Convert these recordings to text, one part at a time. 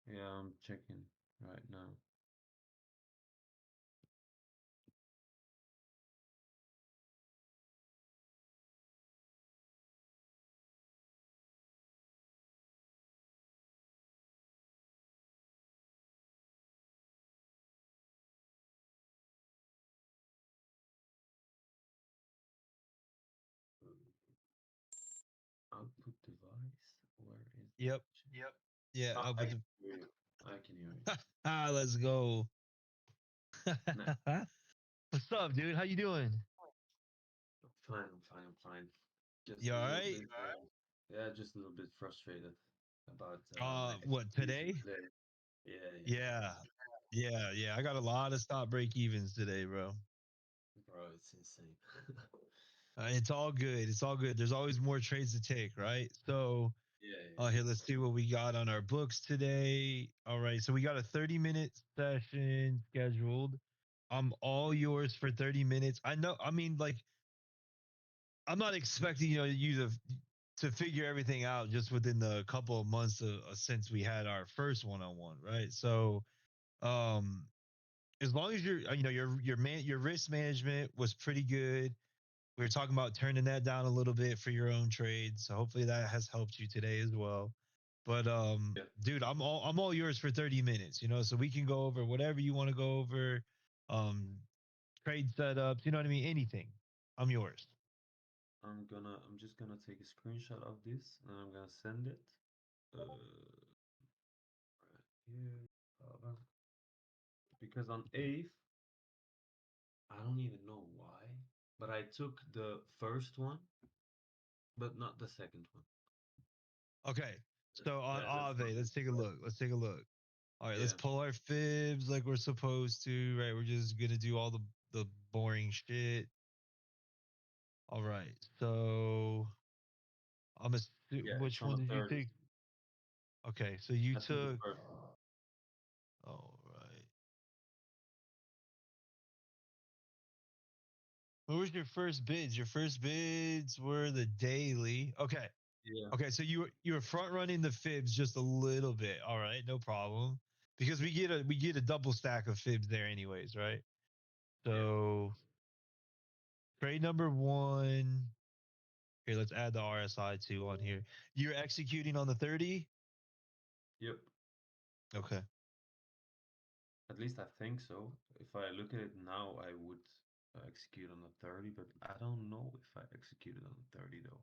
Yeah, I'm checking right now. Output device. Where is the Yep. Yep. Yeah. Ah, I'll I put can the. hear you. I can hear you. Let's go. Nah, What's up, dude? How you doing? I'm fine. I'm fine. I'm fine. Just You a all little right? bit. Yeah, just a little bit frustrated about my What execution today? today. Yeah, yeah, Yeah. Yeah. I got a lot of stop break evens today, bro. bro, it's insane. It's all good. It's all good. There's always more trades to take, right? So, Yeah, here, let's see what we got on our books today. All right. So we got a 30-minute session scheduled. I'm all yours for 30 minutes. I know. I mean, like, I'm not expecting you to figure everything out just within the couple of months since we had our first one-on-one, right? So, um, as long as your risk management was pretty good. We were talking about turning that down a little bit for your own trades. So hopefully that has helped you today as well. But yeah. dude, I'm all yours for 30 minutes, so we can go over whatever you want to go over. Um Trade setups, you know what I mean? Anything. I'm yours. I'm just gonna take a screenshot of this and I'm gonna send it. Right here. Because on 8th, I don't even know why, but I took the first one, but not the second one. Okay. So on That's not Aave, the let's take a look. Let's take a look. All right, let's yeah. pull our fibs like we're supposed to, right? We're just gonna do all the boring shit. All right. So Yeah, it's which on one the did you 30. take? Okay, so you I took the took. first. All right. What was your first bids? Your first bids were the daily. Okay. Yeah, Okay, so you were front running the fibs just a little bit. All right, no problem. Because we get a double stack of fibs there anyways, right? yeah, So trade number one. Here, let's add the RSI two on here. You're executing on the 30? yep. Okay. At least I think so. If I look at it now, I would execute on the 30, but I don't know if I executed on the 30 though.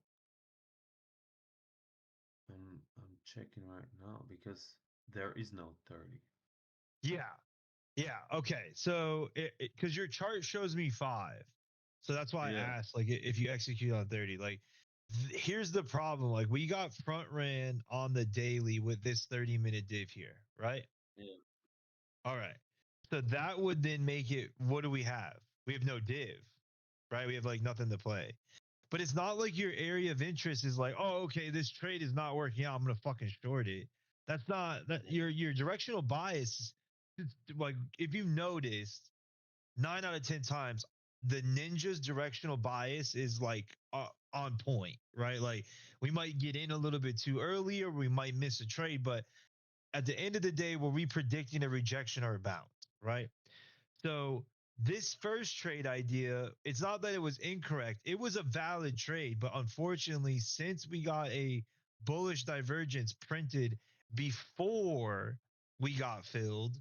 I'm checking right now because there is no 30. Yeah. Yeah. Okay. So, because your chart shows me 5, so that's why I Yeah, asked, like, if you execute on 30. Like, here's the problem. Like, we got front ran on the daily with this 30-minute div here, right? yeah, All right. So that would then make it. What do we have? We have no div, right? We have like nothing to play. But it's not like your area of interest is like, oh, okay, this trade is not working out. I'm gonna fucking short it. That's not that your directional bias. Like if you noticed, 9 out of 10 times, the ninja's directional bias is like on point, right? Like we might get in a little bit too early, or we might miss a trade, but at the end of the day, were we predicting a rejection or a bounce, right? So this first trade idea, it's not that it was incorrect. It was a valid trade, but unfortunately, since we got a bullish divergence printed before we got filled,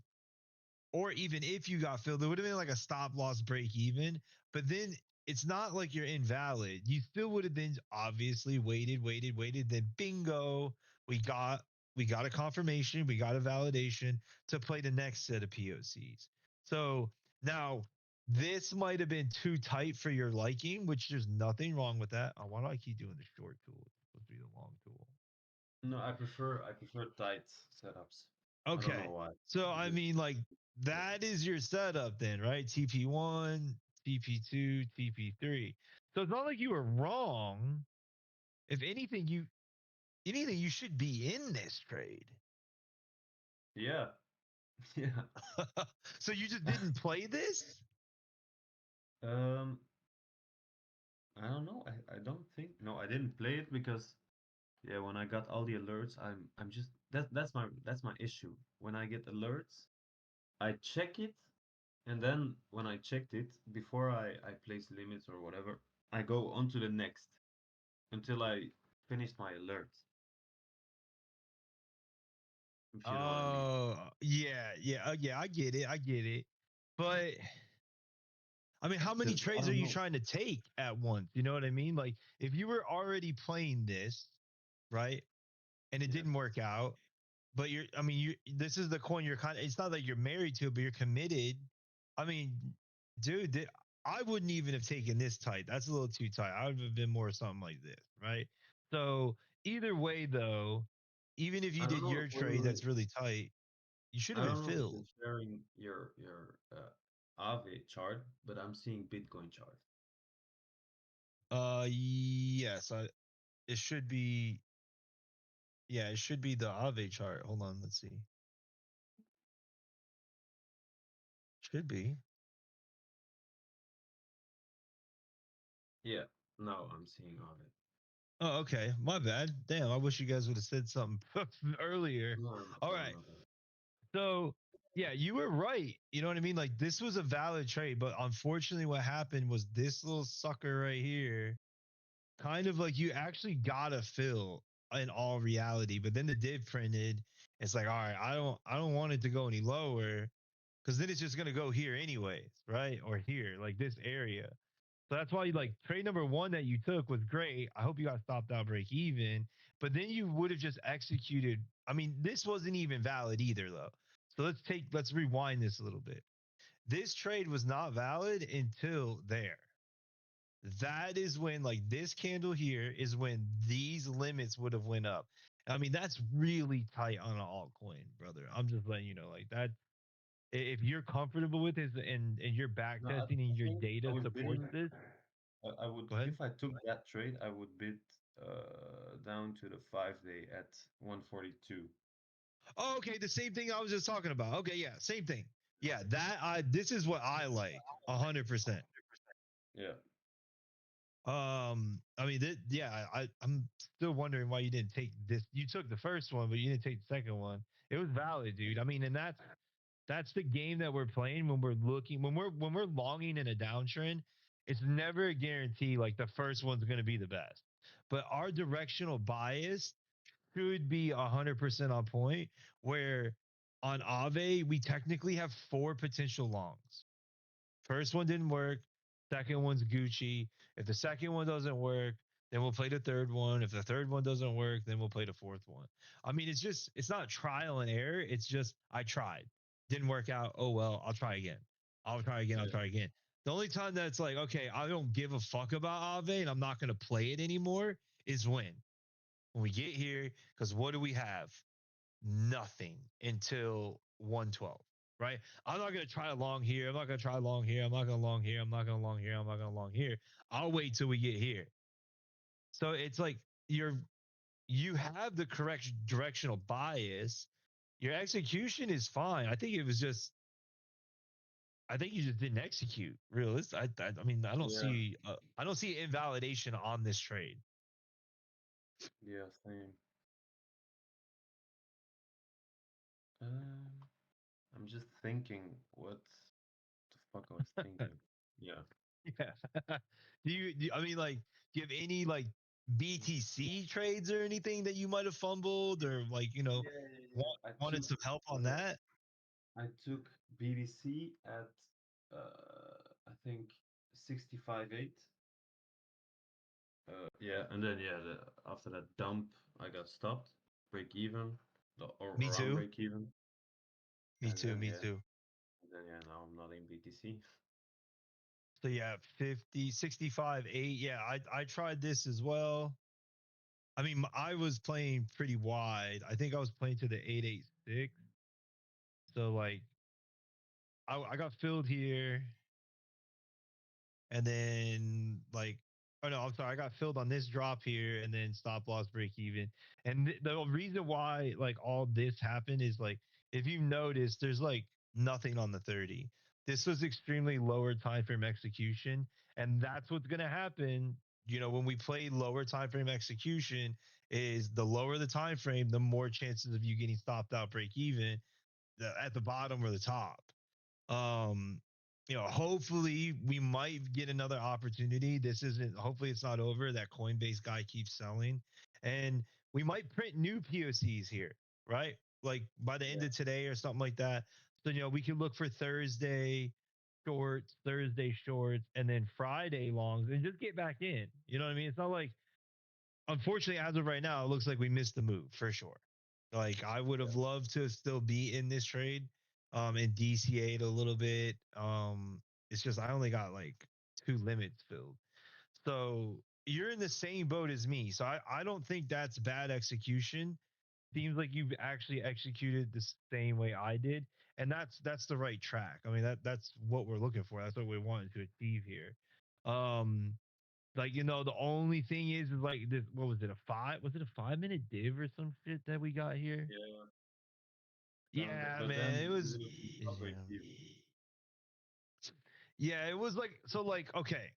or even if you got filled, it would have been like a stop loss break even. But then it's not like you're invalid. You still would have been obviously waited. Then bingo, we got we got a confirmation, we got a validation to play the next set of POCs. So now this might have been too tight for your liking, which there's nothing wrong with that. Why do I keep doing the short tool? It's supposed to be the long tool. no, I prefer tight setups. I don't know Okay. why. So I I just mean, like that is your setup then, right? TP1, TP2, TP3. So it's not like you were wrong. If anything, you should be in this trade. yeah, yeah. So you just didn't play this? Um, I don't know. I don't think. No, I didn't play it because Yeah, when I got all the alerts, I'm just that's my issue. When I get alerts, I check it, and then when I checked it, before I place limits or whatever, I go on to the next until I finish my alerts, if you know what I mean. Oh, yeah. I get it. I get it. But I mean, how many Because I trades are don't you know. trying to take at once? You know what I mean? Like, if you were already playing this, right, and it Yeah. didn't work out, but I mean, this is the coin you're kind of, it's not that you're married to it, but you're committed. I mean, dude, I wouldn't even have taken this tight. That's a little too tight. I would have been more something like this, right? So, either way, though, even if you I don't did know. your Wait, trade wait, wait. that's really tight, you should have I been don't know if you're filled. sharing your Aave chart, but I'm seeing Bitcoin chart. Yes, it should be. Yeah, it should be the Aave chart. Hold on, let's see. Should be. Yeah. No, I'm seeing Aave. Oh, okay. My bad. Damn, I wish you guys would have said something earlier. No, no, All no, right. no, no. So, yeah, you were right. You know what I mean? Like, this was a valid trade, but unfortunately, what happened was this little sucker right here kind of like you actually gotta fill in all reality. But then the div printed. It's like, all right, I don't want it to go any lower because then it's just gonna go here anyways, right? Or here, like this area. So that's why you Yeah. like trade number one that you took was great. I hope you got stopped out break even, but then you would have just executed. I mean, this wasn't even valid either though. So let's rewind this a little bit. This trade was not valid until there. That is when like this candle here is when these limits would have went up. I mean, that's really tight on an altcoin, brother. I'm just letting you know, like that. If you're comfortable with this and you're back No, testing and I your think I data was supports bidding. this, I would, go ahead. if I took that trade, I would bid down to the 5 day at 142. Oh, okay, the same thing I was just talking about. Okay, yeah, same thing. Yeah, that I this is what I like 100%. Yeah. I mean, yeah, I'm still wondering why you didn't take this. You took the first one, but you didn't take the second one. It was valid, dude. I mean, and that's the game that we're playing when we're looking when we're longing in a downtrend. It's never a guarantee like the first one's going to be the best, but our directional bias should be 100% on point. Where on Ave we technically have four potential longs. First one didn't work. Second one's Gucci. If the second one doesn't work, then we'll play the third one. If the third one doesn't work, then we'll play the fourth one. I mean, it's not trial and error. It's just I tried. Didn't work out. Oh well, I'll try again. I'll try again. I'll Yeah. try again. The only time that's like, okay, I don't give a fuck about Ave and I'm not gonna play it anymore is when we get here, because what do we have? Nothing until 112, right? I'm not going to try long here. I'm not going to try long here. I'm not going to long here. I'm not going to long here. I'm not going to long here. I'll wait till we get here. So it's like you have the correct directional bias. Your execution is fine. I think you just didn't execute. Realist. I mean, Yeah. I don't see invalidation on this trade. Yeah. Same. Um, I'm just thinking what the fuck I was thinking. Yeah. Yeah. I mean, like, do you have any like BTC trades or anything that you might have fumbled or like, Yeah, yeah, want, yeah. wanted some help on that? I took BDC at I think 65.8. Yeah, and then yeah, after that dump, I got stopped, break even, or Me around too. break even, Me and too. then Me yeah, too. now I'm not in BTC. So yeah, 50, 65, 8. Yeah, I tried this as well. I mean, I was playing pretty wide. I think I was playing to the 886. So like I got filled here. And then like oh no, I'm sorry, I got filled on this drop here and then stop loss break even. And the reason why like all this happened is like if you notice there's like nothing on the 30. This was extremely lower time frame execution and that's what's going to happen, when we play lower time frame execution is the lower the time frame, the more chances of you getting stopped out break even at the bottom or the top. Um, hopefully we might get another opportunity. This isn't, hopefully it's not over. That Coinbase guy keeps selling. And we might print new POCs here, right? Like by the end Yeah. of today or something like that. So, we can look for Thursday shorts, and then Friday longs and just get back in. You know what I mean? It's not like, unfortunately, as of right now, it looks like we missed the move for sure. Like I would have Yeah. loved to still be in this trade, and DCA'd a little bit. It's just I only got like two limits filled. So you're in the same boat as me. So I don't think that's bad execution. Seems like you've actually executed the same way I did. And that's the right track. I mean, that's what we're looking for. That's what we wanted to achieve here. Um, like, the only thing is like this. What was it? Was it a 5 minute div or some shit that we got here? Yeah. Down there. Yeah, But man, then it we was. will be up even. Yeah, it was like so. Like, okay,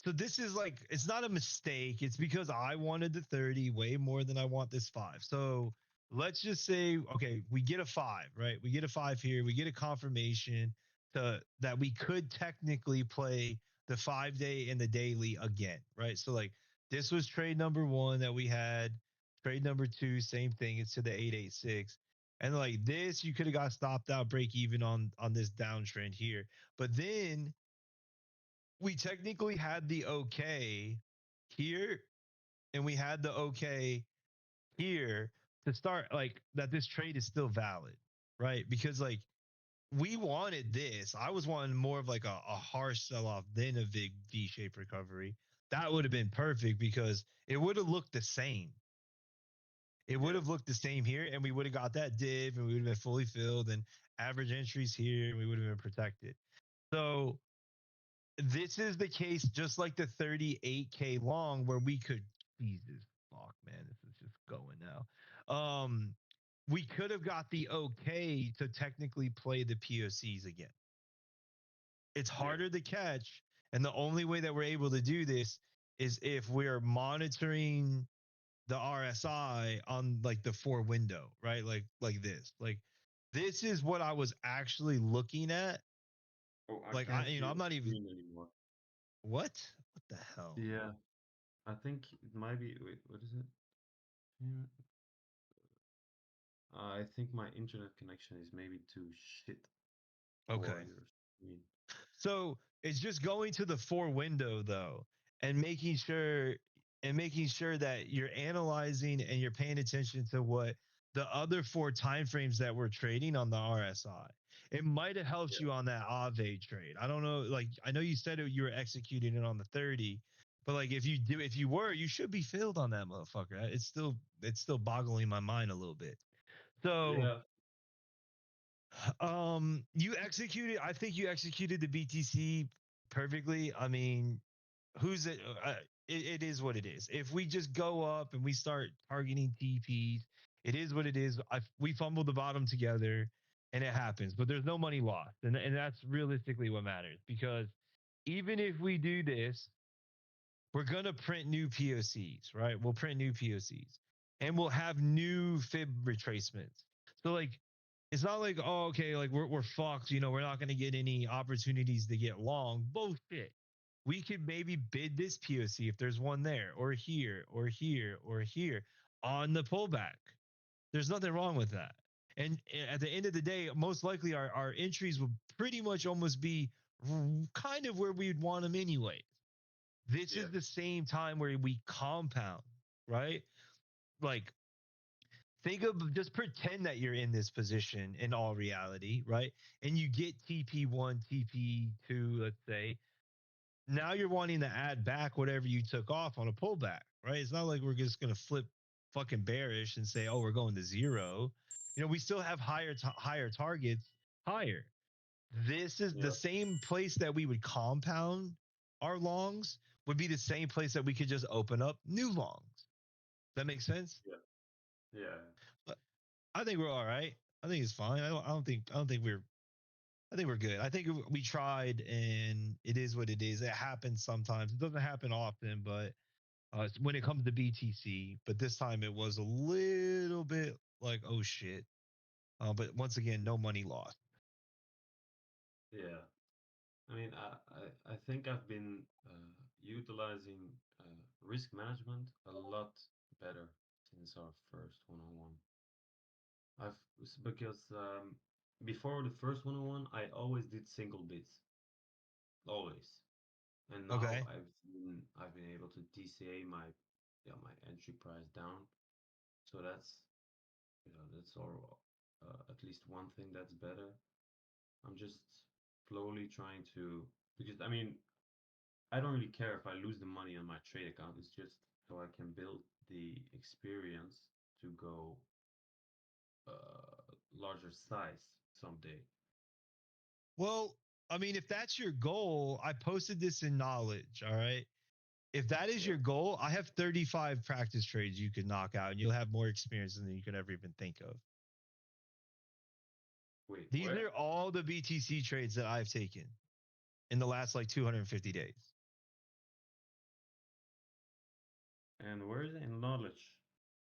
so this is like it's not a mistake. It's because I wanted the 30 way more than I want this five. So let's just say, okay, we get a five, right? We get a five here. We get a confirmation to that we could technically play the 5 day and the daily again, right? So like this was trade number one that we had. Trade number two, same thing. It's to the 886. And like this, you could have got stopped out, break even on this downtrend here. But then we technically had the okay here, and we had the okay here to start, like, that this trade is still valid, right? Because like we wanted this. I was wanting more of like a harsh sell off than a big V shaped recovery. That would have been perfect because it would have looked the same. It would Yeah. have looked the same here, and we would have got that div, and we would have been fully filled, and average entries here, and we would have been protected. So this is the case, just like the 38K long, where we could, Jesus fuck, man, this is just going now. We could have got the okay to technically play the POCs again. It's Yeah. harder to catch, and the only way that we're able to do this is if we're monitoring the RSI on like the four window, right? Like this. Like this is what I was actually looking at. Oh, I Like can't see I'm your not even, screen anymore. what? What the hell? Yeah. I think it might be. Wait, what is it? Yeah. I think my internet connection is maybe too shit for Okay. your screen. So it's just going to the four window though, and making sure that you're analyzing and you're paying attention to what the other four time frames that we're trading on the RSI. It might have helped Yeah. you on that Aave trade. I don't know. Like I know you said you were executing it on the 30, but like if you were, you should be filled on that motherfucker. It's still boggling my mind a little bit. So Yeah. you executed. I think you executed the BTC perfectly. I mean, who's it? It is what it is. If we just go up and we start targeting TPs, it is what it is. We fumbled the bottom together, and it happens. But there's no money lost, and that's realistically what matters. Because even if we do this, we're gonna print new POCs, right? We'll print new POCs, and we'll have new fib retracements. So like, it's not like, oh, okay, like we're fucked. We're not gonna get any opportunities to get long. Bullshit. We could maybe bid this POC if there's one there, or here, or here, or here on the pullback. There's nothing wrong with that. And at the end of the day, most likely our entries will pretty much almost be kind of where we'd want them anyway. This is Yeah. the same time where we compound, right? Like, think of, just pretend that you're in this position in all reality, right? And you get TP1, TP2, let's say. Now you're wanting to add back whatever you took off on a pullback, right? It's not like we're just going to flip fucking bearish and say, oh, we're going to zero. We still have higher targets higher. This is the Yeah. same place that we would compound our longs, would be the same place that we could just open up new longs. Does that make sense? Yeah. Yeah. But I think we're all right. I think it's fine. I think we're good. I think we tried, and it is what it is. It happens sometimes. It doesn't happen often, but when it comes to BTC, but this time it was a little bit like, oh shit. But once again, no money lost. Yeah. I mean, I think I've been utilizing risk management a lot better since our first one-on-one. Because before the first one-on-one, I always did single bids, always. And now Okay. I've been able to DCA my entry price down. So that's all at least one thing that's better. I'm just slowly trying to because I mean I don't really care if I lose the money on my trade account. It's just so I can build the experience to go larger size someday. Well, I mean, if that's your goal, I posted this in knowledge. All right. If that is Yeah. your goal, I have 35 practice trades you could knock out and you'll have more experience than you could ever even think of. Wait, These where? are all the BTC trades that I've taken in the last like 250 days. And where is it? In knowledge.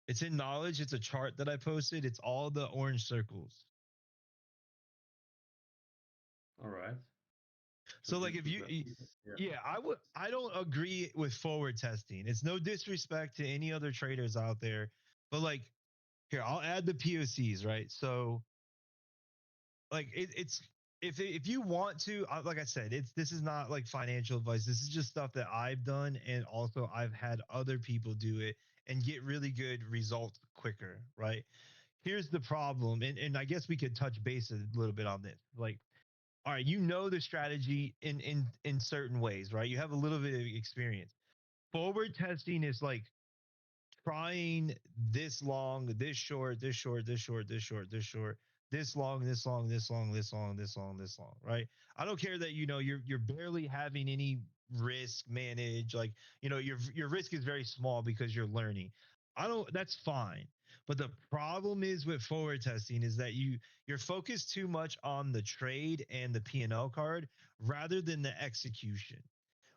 It's in knowledge. It's a chart that I posted. It's all the orange circles. All right. So Should like be if should be yeah. yeah, I don't agree with forward testing. It's no disrespect to any other traders out there, but like here, I'll add the POCs, right? So like it's if you want to, like I said, it's this is not like financial advice. This is just stuff that I've done, and also I've had other people do it and get really good results quicker, right? Here's the problem, and I guess we could touch base a little bit on this. Like, all right, you know the strategy in certain ways, right? You have a little bit of experience. Forward testing is like trying this long, this short, this short, this short, this short, this short, this long, this long, this long, this long, this long, this long, right? I don't care that you're barely having any risk managed, like your risk is very small because you're learning. I don't That's fine. But the problem is with forward testing is that you're focused too much on the trade and the P&L card rather than the execution.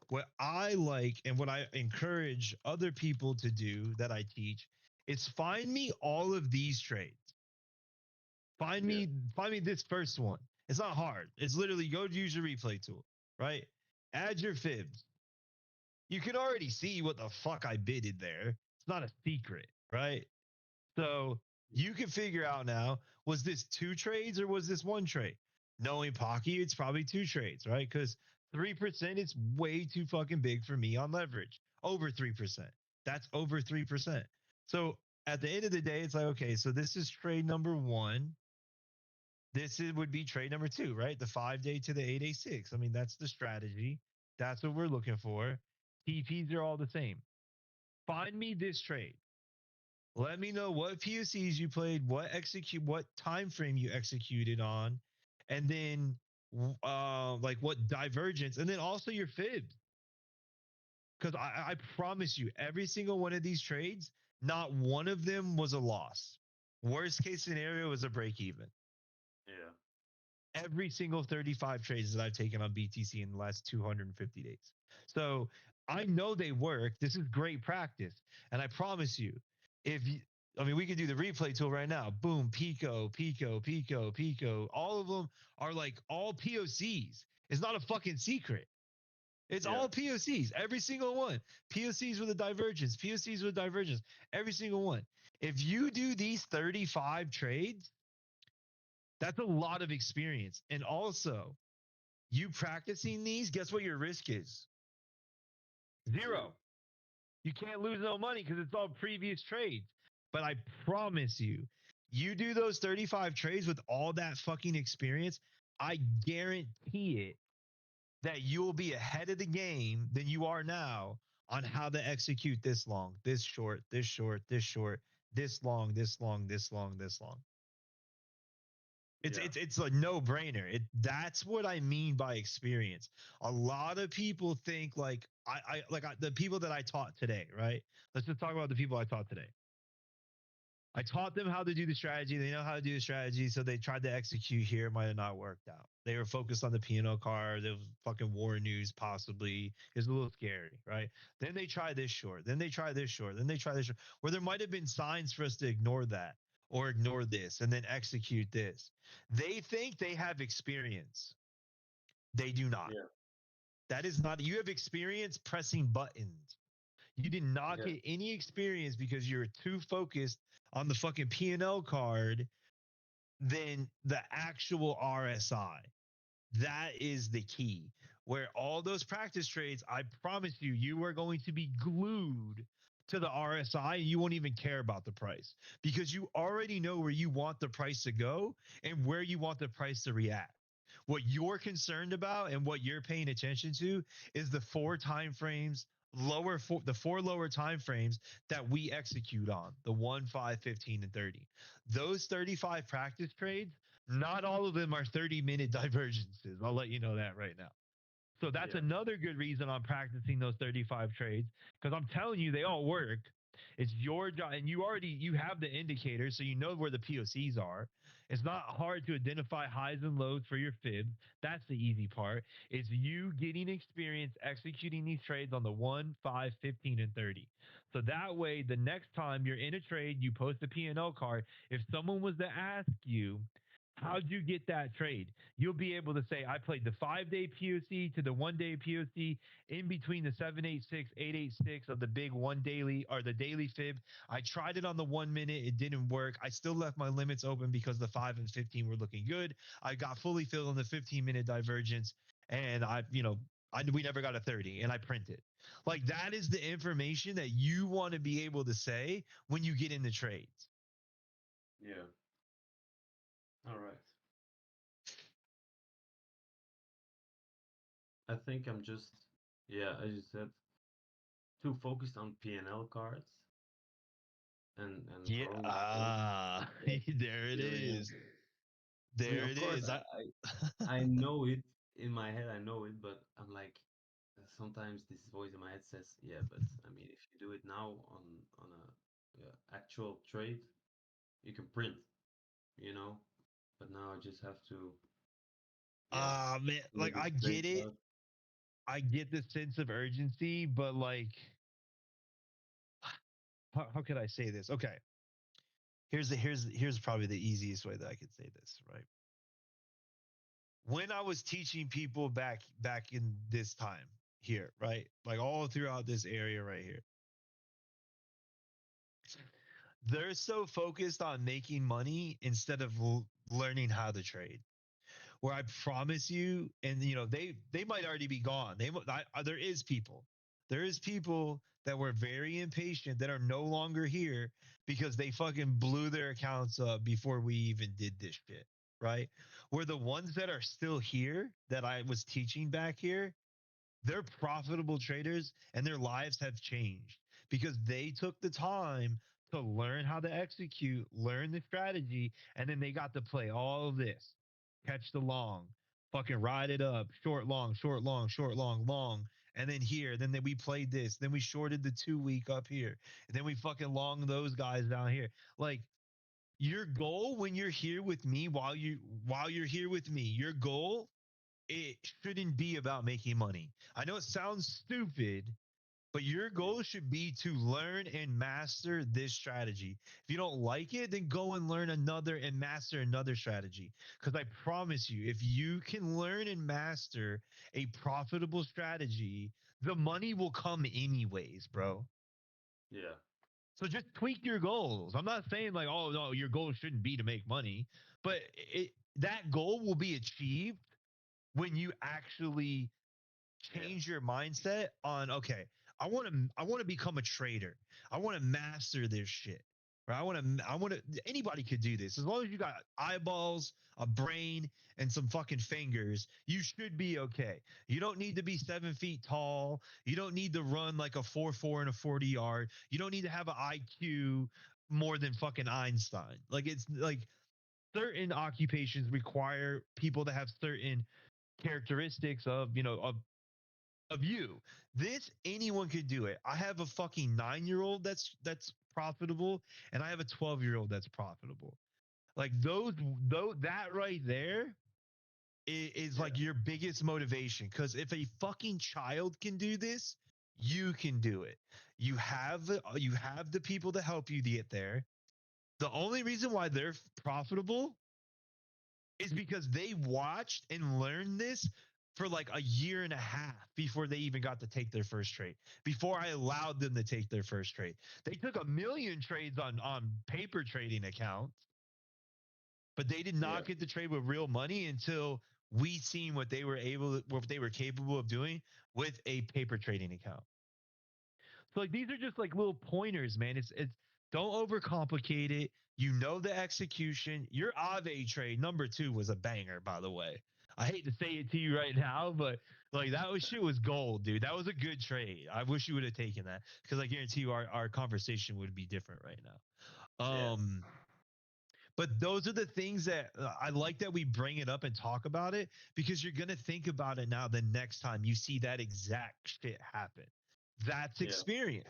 What I like and what I encourage other people to do that I teach is find me all of these trades. Find Yeah. me find me this first one. It's not hard. It's literally go use your replay tool, right? Add your fibs. You can already see what the fuck I bidded there. It's not a secret, right? So you can figure out now, was this two trades or was this one trade? Knowing Pocky, it's probably two trades, right? Because 3% is way too fucking big for me on leverage. Over 3%. That's over 3%. So at the end of the day, it's like, okay, so this is trade number one. Would be trade number two, right? The 5-day to the 8-day six. I mean, that's the strategy. That's what we're looking for. TPs are all the same. Find me this trade. Let me know what POCs you played, what time frame you executed on, and then like what divergence, and then also your fibs. Because I promise you, every single one of these trades, not one of them was a loss. Worst case scenario was a break even. Yeah. Every single 35 trades that I've taken on BTC in the last 250 days. So I know they work. This is great practice. And I promise you, if you, I mean, we could do the replay tool right now. Boom, Pico, Pico, Pico, Pico. All of them are like all POCs. It's not a fucking secret. It's Yeah. all POCs, every single one. POCs with a divergence, POCs with divergence, every single one. If you do these 35 trades, that's a lot of experience. And also, you practicing these, guess what your risk is? Zero. Zero. You can't lose no money because it's all previous trades. But I promise you, you do those 35 trades with all that fucking experience, I guarantee it that you'll be ahead of the game than you are now on how to execute this long, this short, this short, this short, this long, this long, this long, this long. It's Yeah. it's it's a no-brainer. That's what I mean by experience. A lot of people think like the people that I taught today, right? Let's just talk about the people I taught today. I taught them how to do the strategy. They know how to do the strategy, so they tried to execute here. Might have not worked out. They were focused on the P&L card. There was fucking war news, possibly. It was a little scary, right? Then they try this short. Then they try this short. Then they try this short. Where there might have been signs for us to ignore that or ignore this and then execute this. They think they have experience. They do not. Yeah. That is not. You have experience pressing buttons. You did not Yeah. get any experience because you're too focused on the fucking P&L card than the actual RSI. That is the key. Where all those practice trades, I promise you, you are going to be glued to the RSI and you won't even care about the price because you already know where you want the price to go and where you want the price to react. What you're concerned about and what you're paying attention to is the the four lower time frames that we execute on, the 1, 5, 15, and 30. Those 35 practice trades, not all of them are 30-minute divergences. I'll let you know that right now. So that's Yeah. another good reason I'm practicing those 35 trades because I'm telling you they all work. It's your job, and you have the indicators, so you know where the POCs are. It's not hard to identify highs and lows for your fibs. That's the easy part. It's you getting experience executing these trades on the 1, 5, 15, and 30. So that way, the next time you're in a trade, you post a P&L card. If someone was to ask you, how'd you get that trade? You'll be able to say, I played the 5-day POC to the 1-day POC in between the 786, 886 of the big one daily or the daily fib. I tried it on the 1 minute. It didn't work. I still left my limits open because the 5 and 15 were looking good. I got fully filled on the 15-minute divergence and we never got a 30 and I printed. Like that is the information that you want to be able to say when you get in the trades. Yeah. All right. I think I'm just, yeah, as you said, too focused on P&L cards and Yeah. growing the trade. Ah, Yeah. there it Experience. is. I mean, There of it course, is. I know it in my head. I know it, but I'm like, sometimes this voice in my head says, yeah, but I mean, if you do it now on a yeah, actual trade, you can print, you know. But now I just have to, yeah, Ah, man, look like at I the trade get it. chart. I get the sense of urgency, but like, how could I say this? Okay, here's probably the easiest way that I could say this. Right, when I was teaching people back in this time here, right, like all throughout this area right here, they're so focused on making money instead of learning how to trade. Where I promise you, and they might already be gone. There is people that were very impatient that are no longer here because they fucking blew their accounts up before we even did this shit, right? Where the ones that are still here that I was teaching back here, they're profitable traders and their lives have changed because they took the time to learn how to execute, learn the strategy, and then they got to play all of this. Catch the long, fucking ride it up, short, long, short, long, short, long, long. And then here, we played this, then we shorted the 2 week up here, and then we fucking long those guys down here. Like your goal when you're here with me, while you're here with me, your goal it shouldn't be about making money. I know it sounds stupid, but your Yeah, goal should be to learn and master this strategy. If you don't like it, then go and learn another and master another strategy. Because I promise you, if you can learn and master a profitable strategy, the money will come anyways, bro. yeah, So just tweak your goals. I'm not saying like, oh no, your goal shouldn't be to make money, but that goal will be achieved when you actually yeah, change your mindset on okay, I want to become a trader. I want to master this shit. Right? I want to anybody could do this. As long as you got eyeballs, a brain, and some fucking fingers, you should be okay. You don't need to be 7 feet tall. You don't need to run like a 4.4 and a 40 yard. You don't need to have an IQ more than fucking Einstein. Like it's like certain occupations require people to have certain characteristics of you. This anyone could do it. I have a fucking 9-year-old that's profitable, and I have a 12-year-old that's profitable. Like though that right there is Yeah. like your biggest motivation. Because if a fucking child can do this, you can do it. You have the people to help you get there. The only reason why they're profitable is because they watched and learned this for like a year and a half before they even got to take their first trade. Before I allowed them to take their first trade, they took a million trades on paper trading accounts, but they did Yeah. not get to trade with real money until we seen what they were capable of doing with a paper trading account. So like these are just like little pointers, man. It's don't overcomplicate it. You know the execution. Your Ave trade number 2 was a banger, by the way. I hate to say it to you right now, but like that was shit was gold, dude. That was a good trade. I wish you would have taken that because I guarantee you our conversation would be different right now. Yeah. But those are the things that I like that we bring it up and talk about it because you're going to think about it now the next time you see that exact shit happen. That's Yeah. experience.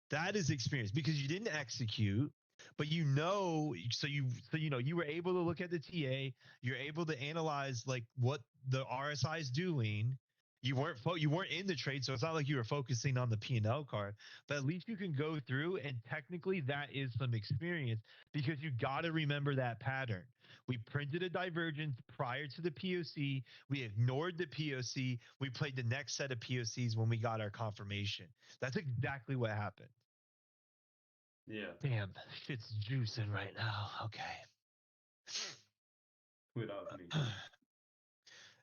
That is experience because you didn't execute, but you know, you were able to look at the TA, you're able to analyze like what the RSI is doing. You weren't in the trade, so it's not like you were focusing on the P&L card. But at least you can go through, and technically that is some experience because you got to remember that pattern. We printed a divergence prior to the POC. We ignored the POC. We played the next set of POCs when we got our confirmation. That's exactly what happened. Yeah. Damn, shit's juicing right now. Okay. Without me.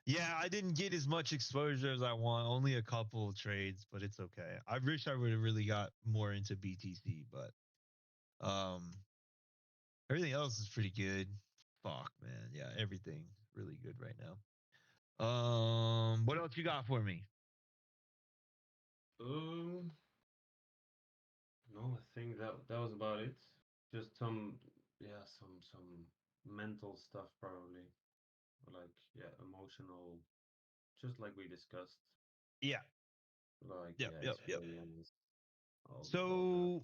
Yeah, I didn't get as much exposure as I want. Only a couple of trades, but it's okay. I wish I would have really got more into BTC, but um everything else is pretty good. Fuck, man. Yeah, everything's really good right now. What else you got for me? Um, no, I think that was about it. Just yeah, some mental stuff probably, like yeah, emotional, just like we discussed, Yeah. like Yep, yeah, yep, yep. experience, all that. So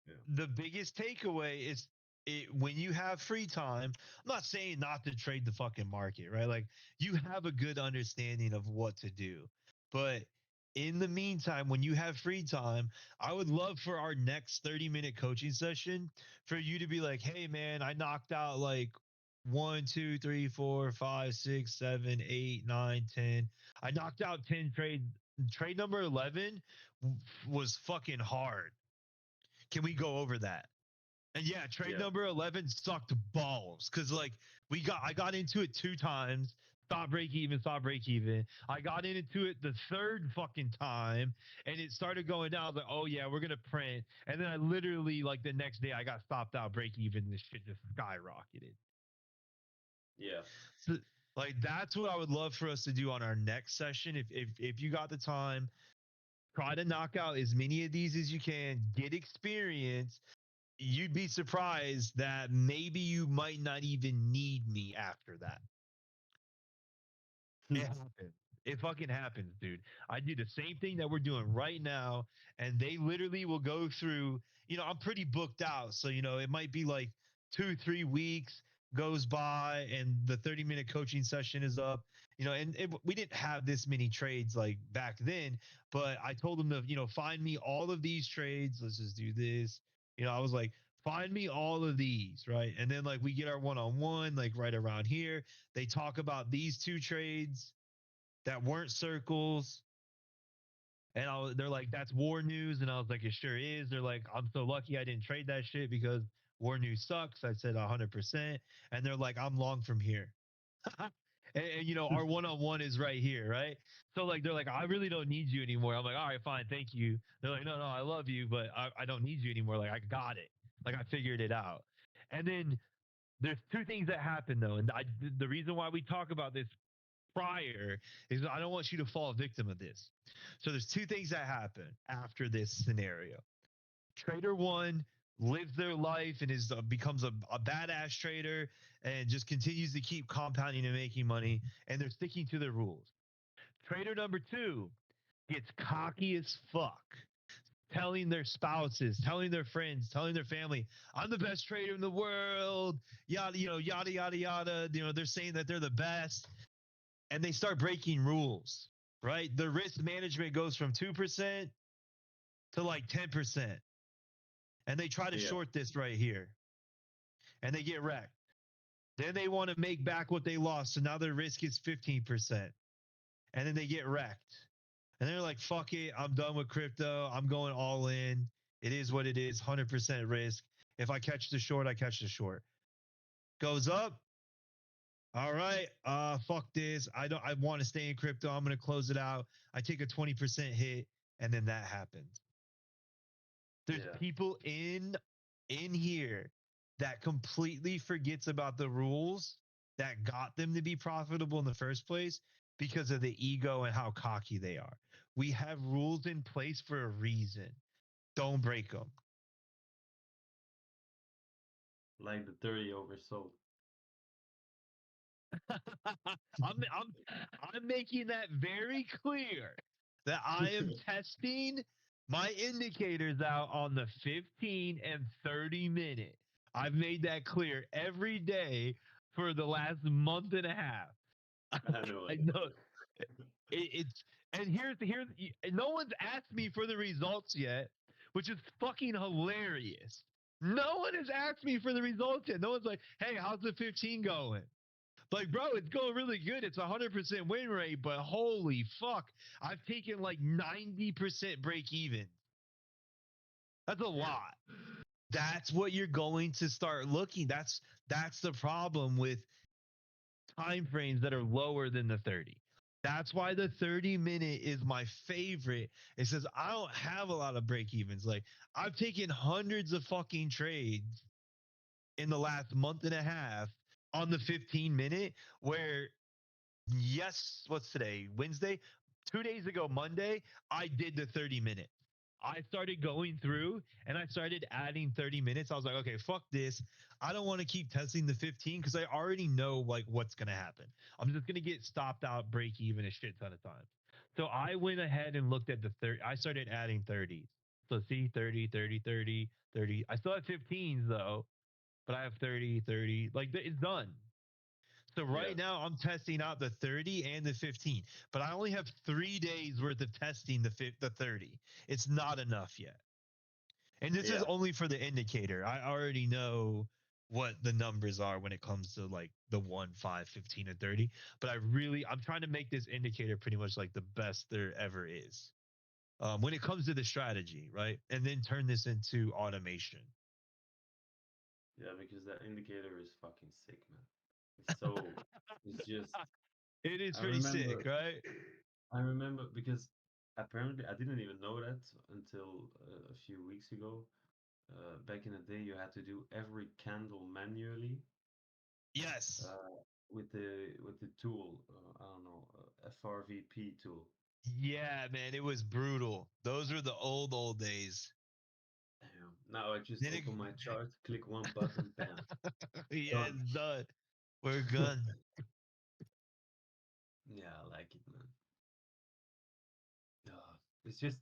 Yeah, the biggest takeaway is when you have free time. I'm not saying not to trade the fucking market, right? Like you have a good understanding of what to do. But in the meantime, when you have free time, I would love for our next 30-minute coaching session for you to be like, hey, man, I knocked out like one, two, three, four, five, six, seven, eight, nine, 10. I knocked out 10 trades. Trade number 11 was fucking hard. Can we go over that? And yeah, trade yeah, number 11 sucked balls because like I got into it 2 times. Stop break even. I got into it the third fucking time and it started going down. I was like, oh yeah, we're gonna print. And then I literally like the next day I got stopped out break even. This shit just skyrocketed. yeah, So like that's what I would love for us to do on our next session. If you got the time, try to knock out as many of these as you can, get experience. You'd be surprised that maybe you might not even need me after that. It happens. It fucking happens, dude. I do the same thing that we're doing right now, and they literally will go through. I'm pretty booked out, so it might be like 2, 3 weeks goes by, and the 30-minute coaching session is up. We didn't have this many trades like back then, but I told them to find me all of these trades. Let's just do this. I was like, find me all of these, right? And then like we get our one-on-one like right around here. They talk about these 2 trades that weren't circles. And they're like, that's war news. And I was like, it sure is. They're like, I'm so lucky I didn't trade that shit because war news sucks. I said 100%. And they're like, I'm long from here. Our one-on-one is right here, right? So like, they're like, I really don't need you anymore. I'm like, all right, fine, thank you. They're like, no, I love you, but I don't need you anymore. Like, I got it. Like, I figured it out. And then there's 2 things that happen though, and the reason why we talk about this prior is I don't want you to fall victim of this. So there's 2 things that happen after this scenario. Trader 1 lives their life and becomes a badass trader and just continues to keep compounding and making money, and they're sticking to their rules. Trader number 2 gets cocky as fuck, telling their spouses, telling their friends, telling their family, I'm the best trader in the world, yada, yada, yada, yada. They're saying that they're the best, and they start breaking rules, right? The risk management goes from 2% to like 10%. And they try to Yeah. short this right here, and they get wrecked. Then they want to make back what they lost. So now their risk is 15%. And then they get wrecked. And they're like, fuck it. I'm done with crypto. I'm going all in. It is what it is, 100% risk. If I catch the short, I catch the short. Goes up. All right. Fuck this. I want to stay in crypto. I'm gonna close it out. I take a 20% hit, and then that happens. There's Yeah. people in here that completely forgets about the rules that got them to be profitable in the first place because of the ego and how cocky they are. We have rules in place for a reason. Don't break them. Like the 30 oversold. I'm making that very clear that I am testing my indicators out on the 15 and 30 minute. I've made that clear every day for the last month and a half. I know, I I know. know it's and here's no one's asked me for the results yet, which is fucking hilarious. No one has asked me for the results yet. No one's like, "Hey, how's the 15 going?" Like, bro, it's going really good. It's 100% win rate, but holy fuck, I've taken like 90% break even. That's a lot. That's what you're going to start looking. That's the problem with time frames that are lower than the 30. That's why the 30-minute is my favorite. It says I don't have a lot of break evens. Like, I've taken hundreds of fucking trades in the last month and a half on the 15-minute where, yes, what's today? Wednesday? 2 days ago, Monday, I did the 30-minute. I started going through and I started adding 30 minutes. I was like, okay, fuck this. I don't want to keep testing the 15 because I already know like what's going to happen. I'm just going to get stopped out, break even a shit ton of times. So I went ahead and looked at the 30. I started adding 30s. So see 30, 30, 30, 30. I still have 15s though, but I have 30, 30. Like it's done. So Yeah. right now I'm testing out the 30 and the 15, but I only have 3 days worth of testing the 30. It's not enough yet. And this is Yeah. only for the indicator. I already know what the numbers are when it comes to like the 1, 5, 15, and 30. But I'm trying to make this indicator pretty much like the best there ever is when it comes to the strategy, right? And then turn this into automation. Yeah, because that indicator is fucking sick, man. It's so, it's just, It is I pretty sick, remember, right? I remember because apparently I didn't even know that until a few weeks ago. Back in the day, you had to do every candle manually Yes. with the tool. I don't know, FRVP tool. Yeah, man, it was brutal. Those were the old days. Damn. Now I just Then it, open my chart, click one button, bam, yeah, done. it's done. We're gone. Yeah, I like it, man. It's just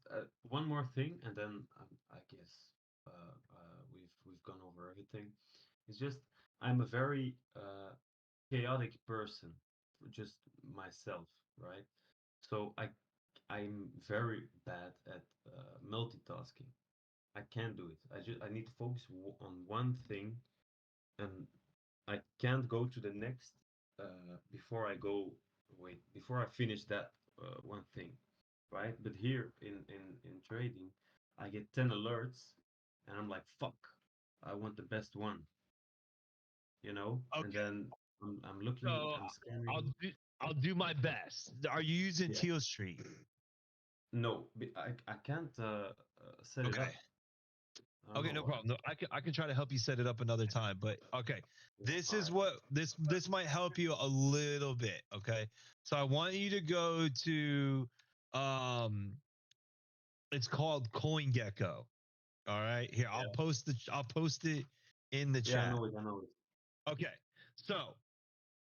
one more thing, and then I guess we've gone over everything. It's just I'm a very chaotic person, just myself, right? So I'm very bad at multitasking. I can't do it. I need to focus on one thing, and I can't go to the next before I go wait before I finish that one thing, right? But here in trading, I get 10 alerts, and I'm like, fuck, I want the best one, and Okay, then I'm looking, so I'm I'll scanning. do I'll do my best. Are you using Yeah, Teal Street? no, I can't set it Okay. up. I don't Okay, know no why. problem. No, I can try to help you set it up another time. But okay, Yeah, this all is right. what this might help you a little bit. Okay, so I want you to go to um, it's called CoinGecko. All right, here Yeah, I'll post it in the yeah, I chat. know it. I know it. Okay, so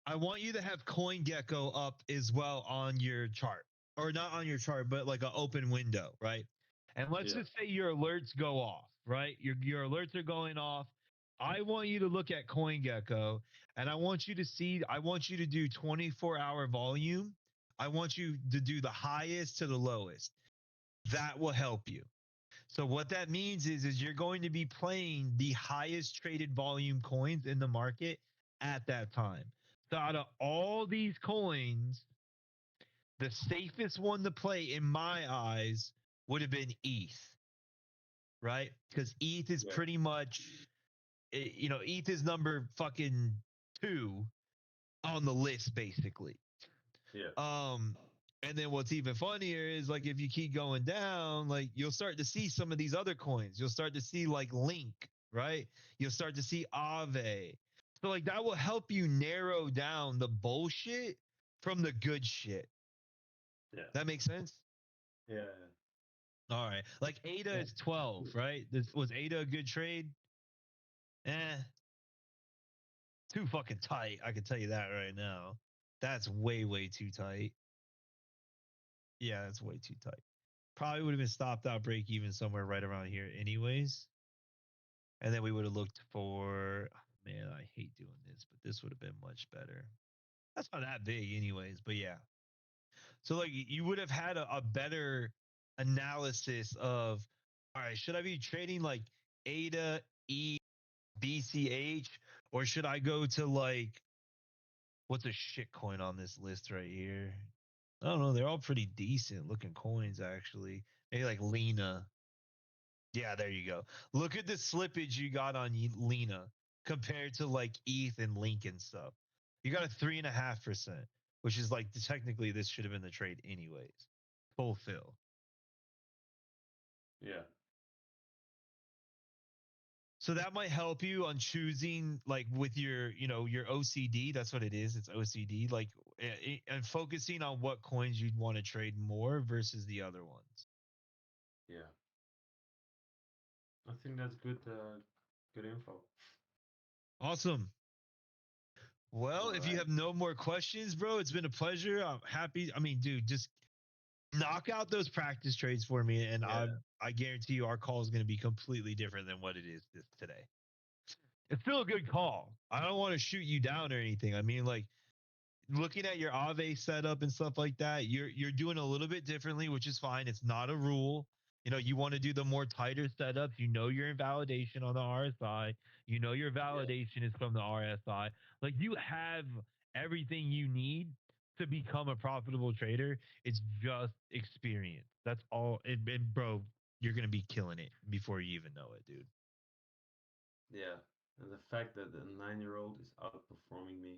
I want you to have CoinGecko up as well on your chart, or not on your chart, but like an open window, right? And let's Yeah. just say your alerts go off, right? Your alerts are going off. I want you to look at CoinGecko and I want you to do 24-hour volume. I want you to do the highest to the lowest. That will help you. So what that means is you're going to be playing the highest traded volume coins in the market at that time. So out of all these coins, the safest one to play in my eyes would have been ETH, right? Because ETH is Yeah. pretty much, ETH is number fucking 2 on the list, basically. Yeah. Um, and then what's even funnier is like if you keep going down, like you'll start to see some of these other coins. You'll start to see like Link, right? You'll start to see Aave. So like that will help you narrow down the bullshit from the good shit. Yeah. That makes sense? Yeah. All right. Like ADA Yeah. is 12, right? This was ADA a good trade? Eh, too fucking tight. I can tell you that right now. That's way, way too tight. Yeah, that's way too tight. Probably would have been stopped out break even somewhere right around here, anyways. And then we would have looked for, man, I hate doing this, but this would have been much better. That's not that big, anyways. But yeah. So, like, you would have had a better analysis of, all right, should I be trading like ADA, E, BCH, or should I go to like, what's a shit coin on this list right here? I don't know. They're all pretty decent looking coins, actually. Maybe like Lena. Yeah, there you go. Look at the slippage you got on Lena compared to like ETH and Link and stuff. You got a 3.5%, which is like technically this should have been the trade anyways. Fulfill. Yeah. So that might help you on choosing like with your OCD. That's what it is. It's OCD. Like and focusing on what coins you'd want to trade more versus the other ones. Yeah. I think that's good. Good info. Awesome. Well, All if you right. have no more questions, bro, it's been a pleasure. I'm happy. I mean, dude, just knock out those practice trades for me, and I Yeah. I guarantee you our call is going to be completely different than what it is today. It's still a good call. I don't want to shoot you down or anything. I mean, like looking at your Aave setup and stuff like that, you're doing a little bit differently, which is fine. It's not a rule. You want to do the more tighter setups. You know your invalidation on the RSI. You know your Yeah. validation is from the RSI. Like you have everything you need to become a profitable trader. It's just experience. That's all. And bro, you're gonna be killing it before you even know it, dude. Yeah. And the fact that the 9-year-old is outperforming me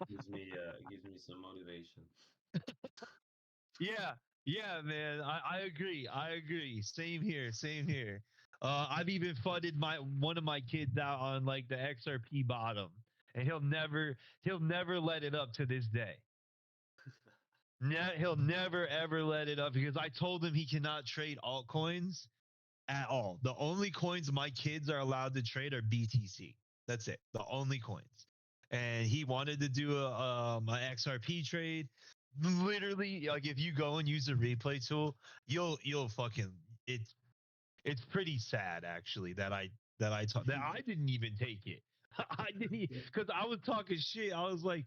gives me some motivation. Yeah, yeah, man. I agree. I agree. Same here. Same here. I've even funded my one of my kids out on like the XRP bottom, and he'll never let it up to this day. He'll never ever let it up because I told him he cannot trade altcoins at all. The only coins my kids are allowed to trade are BTC. That's it. The only coins. And he wanted to do a XRP trade. Literally, like if you go and use the replay tool, you'll fucking it's pretty sad actually that I didn't even take it. I didn't because I was talking shit. I was like,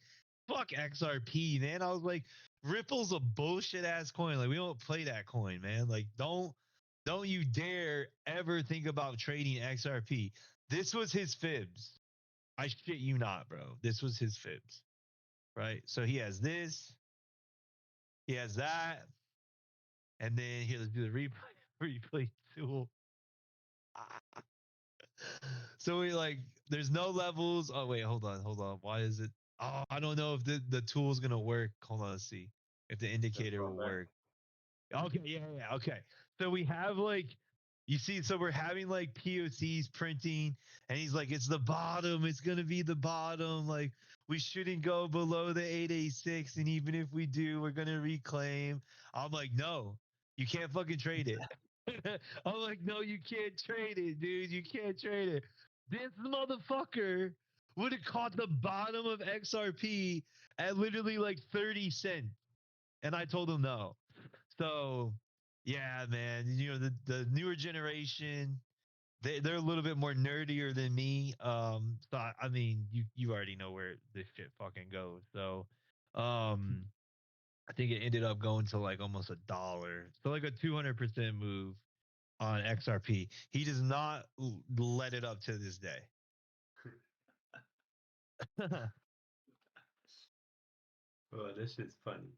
fuck XRP, man. I was like, Ripple's a bullshit ass coin. Like we don't play that coin, man. Like don't you dare ever think about trading XRP. This was his fibs. I shit you not, bro. This was his fibs. Right? So he has this, he has that, and then he'll do the replay tool. So we like there's no levels. Oh wait, hold on. Why is it? Oh, I don't know if the tool is gonna work. Hold on, let's see if the That's indicator far will back. work. Okay, yeah. Okay. So we have like you see, so we're having like POCs printing, and he's like, it's the bottom, it's gonna be the bottom. Like, we shouldn't go below the 886, and even if we do, we're gonna reclaim. I'm like, no, you can't fucking trade it. I'm like, no, you can't trade it, dude. You can't trade it. This motherfucker would have caught the bottom of XRP at literally like 30 cents. And I told him no. So Yeah, man. You know the newer generation, they're a little bit more nerdier than me. So I mean, you already know where this shit fucking goes. So, I think it ended up going to like almost $1. So like a 200% move on XRP. He does not let it up to this day. Oh, this shit's funny.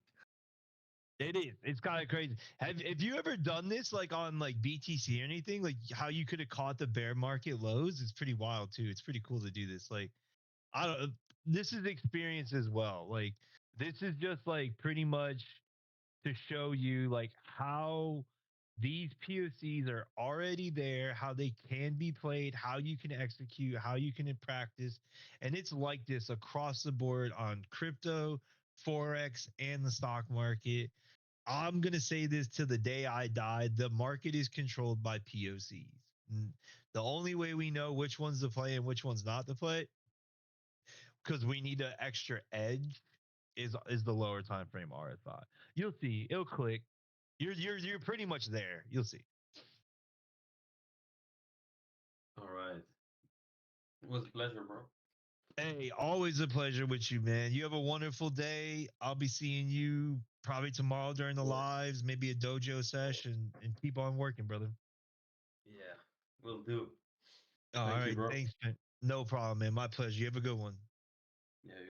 It is. It's kind of crazy. Have you ever done this like on like BTC or anything? Like how you could have caught the bear market lows? It's pretty wild too. It's pretty cool to do this. Like I don't. This is experience as well. Like this is just like pretty much to show you like how these POCs are already there, how they can be played, how you can execute, how you can practice. And it's like this across the board on crypto, Forex, and the stock market. I'm going to say this to the day I die. The market is controlled by POCs. The only way we know which one's to play and which one's not to play, because we need an extra edge, is the lower time frame RSI. You'll see. It'll click. You're pretty much there. You'll see. All right. It was a pleasure, bro. Hey, always a pleasure with you, man. You have a wonderful day. I'll be seeing you probably tomorrow during the Cool. lives, maybe a dojo session, and keep on working, brother. Yeah, will do. All Thank you, right. bro. Thanks, man. No problem, man. My pleasure. You have a good one. Yeah,